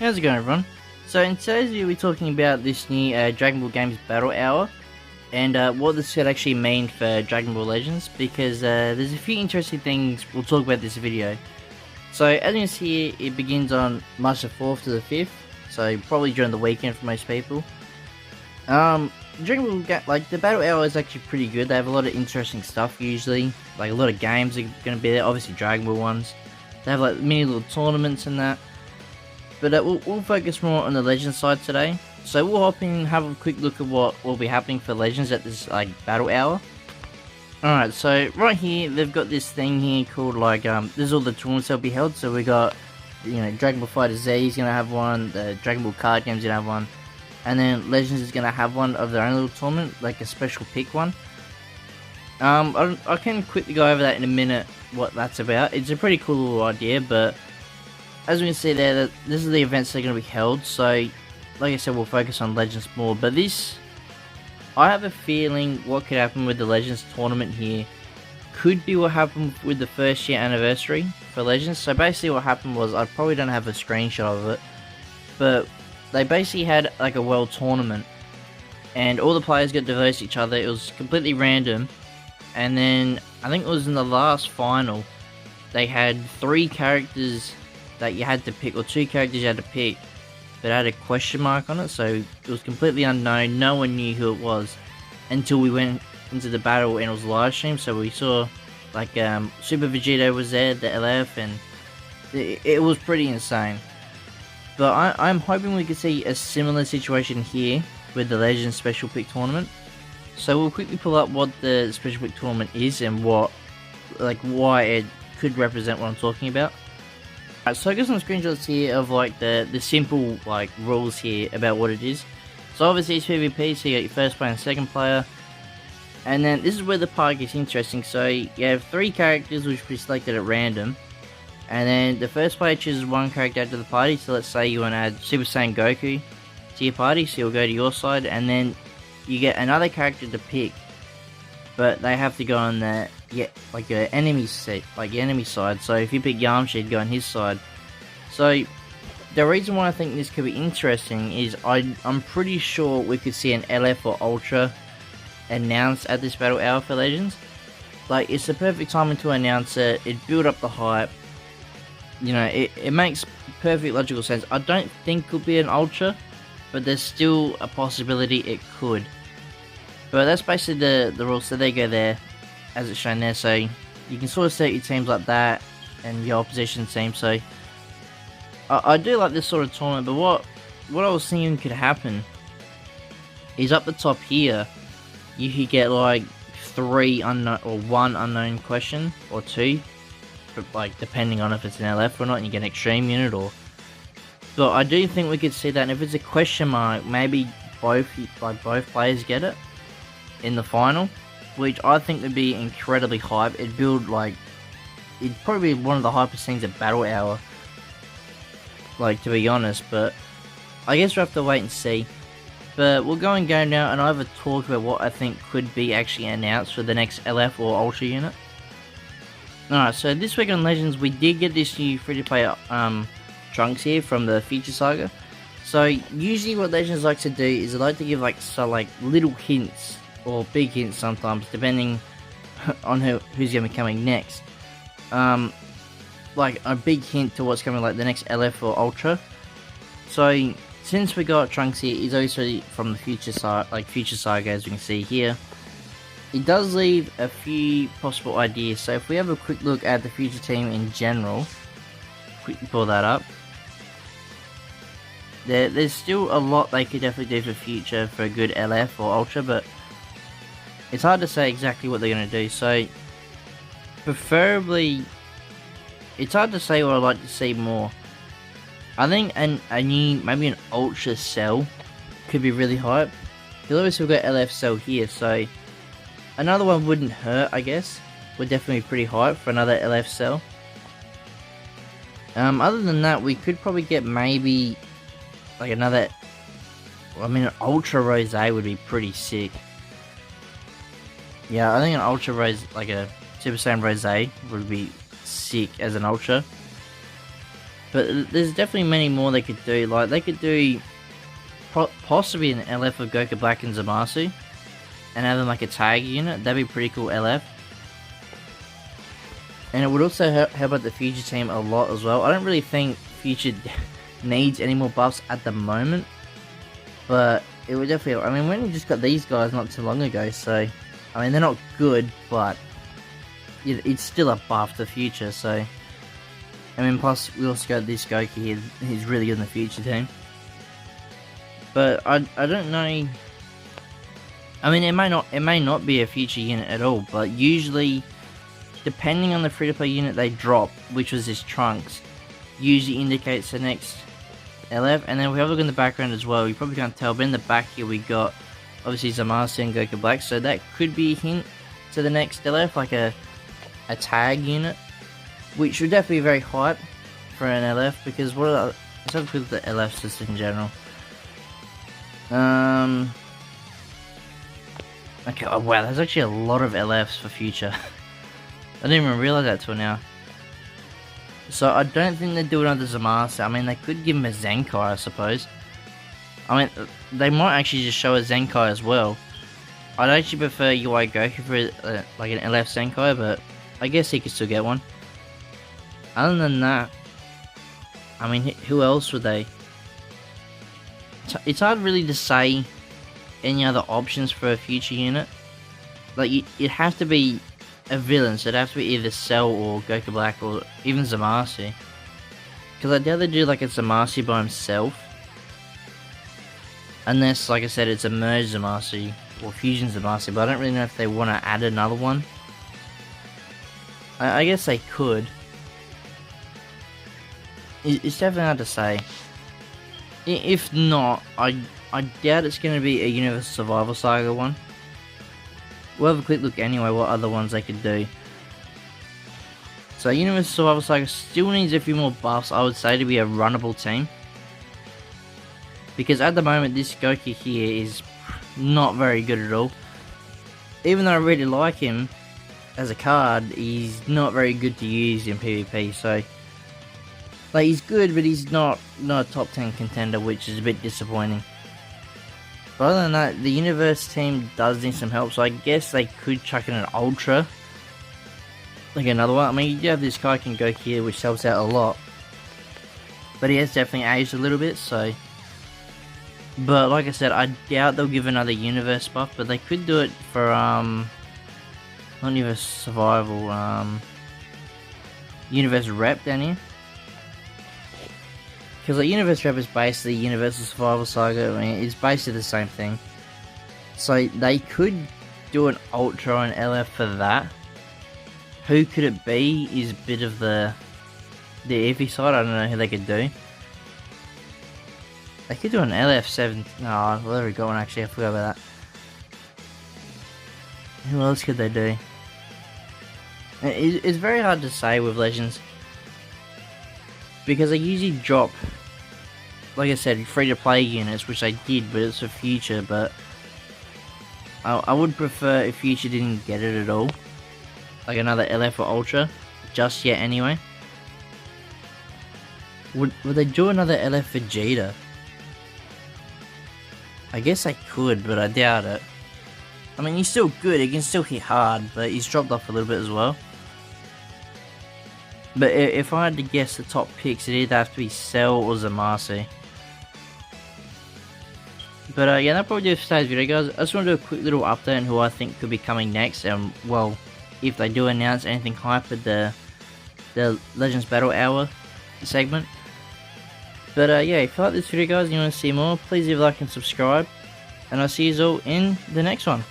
How's it going, everyone? So in today's video we're talking about this new Dragon Ball Games Battle Hour and what this could actually mean for Dragon Ball Legends, because there's a few interesting things we'll talk about this video. So as you can see here, it begins on March the 4th to the 5th, so probably during the weekend for most people. Dragon Ball like the Battle Hour is actually pretty good. They have a lot of interesting stuff usually, like a lot of games are going to be there, obviously Dragon Ball ones. They have like mini little tournaments and that. But we'll focus more on the Legends side today. So we'll hop in and have a quick look at what will be happening for Legends at this like Battle Hour. Alright, so right here they've got this thing here called like this is all the tournaments that'll be held. So we got, you know, Dragon Ball FighterZ is gonna have one, the Dragon Ball card game's gonna have one, and then Legends is gonna have one of their own little tournament, like a special pick one. I can quickly go over that in a minute, what that's about. It's a pretty cool little idea, but as we can see there, that this is the events that are going to be held. So, like I said, we'll focus on Legends more. But this, I have a feeling what could happen with the Legends tournament here could be what happened with the first year anniversary for Legends. So basically what happened was, I probably don't have a screenshot of it, but they basically had like a world tournament, and all the players got to verse each other. It was completely random, and then I think it was in the last final, they had 3 characters that you had to pick, or 2 characters you had to pick, but had a question mark on it, so it was completely unknown. No one knew who it was until we went into the battle and it was live stream. So we saw like Super Vegito was there, the LF, and it was pretty insane. But I'm hoping we could see a similar situation here with the Legends Special Pick Tournament. So we'll quickly pull up what the Special Pick Tournament is and what, like, why it could represent what I'm talking about. Alright, so I got some screenshots here of like the simple like rules here about what it is. So obviously it's PvP, so you got your first player and second player. And then this is where the part gets interesting. So you have 3 characters which will be selected at random. And then the first player chooses 1 character out of the party. So let's say you want to add Super Saiyan Goku to your party, so you'll go to your side. And then you get another character to pick, but they have to go on the like your enemy set, like your enemy side. So if you pick Yamcha, you'd go on his side. So the reason why I think this could be interesting is I'm pretty sure we could see an LF or Ultra announced at this Battle Hour for Legends. Like, it's the perfect timing to announce it. It build up the hype. You know, it makes perfect logical sense. I don't think it could be an Ultra, but there's still a possibility it could. But that's basically the rules. So they go there, as it's shown there. So you can sort of set your teams like that, and your opposition team. So I do like this sort of tournament. But what I was thinking could happen is up the top here, you could get like 3 unknown, or 1 unknown question, or 2, but like depending on if it's an LF or not, and you get an extreme unit. Or but I do think we could see that, and if it's a question mark, maybe both players get it in the final, which I think would be incredibly hype. It'd build like, it'd probably be one of the hypest things at Battle Hour, like, to be honest. But I guess we'll have to wait and see. But we'll go now, and I have a talk about what I think could be actually announced for the next LF or Ultra unit. Alright, so this week on Legends we did get this new free-to-play Trunks here from the Future Saga. So usually what Legends likes to do is they like to give like little hints, or big hints sometimes, depending on who's going to be coming next. Like a big hint to what's coming, like the next LF or Ultra. So since we got Trunks here, he's obviously from the Future Saga, as you can see here. It does leave a few possible ideas. So if we have a quick look at the Future team in general, quickly pull that up. There's still a lot they could definitely do for Future for a good LF or Ultra, but it's hard to say exactly what they're going to do. So preferably, it's hard to say what I'd like to see more. I think maybe an Ultra Cell could be really hype. Because obviously we've got LF Cell here, so another one wouldn't hurt, I guess. Would definitely be pretty hype for another LF Cell. Other than that, we could probably get maybe like another, I mean, an Ultra Rose would be pretty sick. Yeah, I think an Ultra Rose, like a Super Saiyan Rose would be sick as an Ultra. But there's definitely many more they could do. Like, they could do possibly an LF of Goku Black and Zamasu, and have them like a tag unit. That'd be pretty cool LF. And it would also help out the Future team a lot as well. I don't really think Future needs any more buffs at the moment, but it would definitely. I mean, we only just got these guys not too long ago, so I mean they're not good, but it's still a buff to Future. So I mean, plus we also got this Goku here. He's really good in the Future team. But I don't know. I mean, it may not be a Future unit at all, but usually, depending on the free-to-play unit they drop, which was this Trunks, usually indicates the next LF. And then we have a look in the background as well. You probably can't tell, but in the back here we got obviously Zamasu and Goku Black, so that could be a hint to the next LF, like a tag unit, which would definitely be very hype for an LF, because let's have a look at the LFs just in general. Okay, oh wow, there's actually a lot of LFs for Future. I didn't even realize that till now. So I don't think they'd do it under Zamasu. I mean, they could give him a Zenkai, I suppose. I mean, they might actually just show a Zenkai as well. I'd actually prefer UI Goku for like an LF Zenkai, but I guess he could still get one. Other than that, I mean, who else would they? It's hard really to say any other options for a Future unit. Like, it'd have to be a villain, so it'd have to be either Cell or Goku Black or even Zamasu. Because I doubt they'd do like a Zamasu by himself. Unless, like I said, it's a merge Zamasu or fusion Zamasu, but I don't really know if they want to add another one. I guess they could. It's definitely hard to say. If not, I doubt it's going to be a Universal Survival Saga one. We'll have a quick look anyway what other ones they could do. So Universal Survival Saga still needs a few more buffs, I would say, to be a runnable team. Because at the moment this Goku here is not very good at all. Even though I really like him as a card, he's not very good to use in PvP, so like, he's good, but he's not a top 10 contender, which is a bit disappointing. But other than that, the Universe team does need some help, so I guess they could chuck in an Ultra. Like another one. I mean, you do have this guy can go here, which helps out a lot. But he has definitely aged a little bit, so. But like I said, I doubt they'll give another Universe buff, but they could do it for, not Universe Survival, Universe Rep down here. Because like Universe Rep is basically Universal Survival Saga. I mean, it's basically the same thing. So they could do an Ultra and LF for that. Who could it be is a bit of the iffy side. I don't know who they could do. They could do an LF7. No, well, there we go. Actually, I forgot about that. Who else could they do? It's very hard to say with Legends. Because they usually drop, like I said, free-to-play units, which they did, but it's for Future, but I would prefer if Future didn't get it at all. Like another LF or Ultra, just yet anyway. Would they do another LF Vegeta? I guess they could, but I doubt it. I mean, he's still good, he can still hit hard, but he's dropped off a little bit as well. But if I had to guess the top picks, it'd either have to be Cell or Zamasu. But yeah, that'll probably do it for today's video, guys. I just want to do a quick little update on who I think could be coming next. And, well, if they do announce anything hype at the Legends Battle Hour segment. But yeah, if you like this video, guys, and you want to see more, please leave a like and subscribe. And I'll see you all in the next one.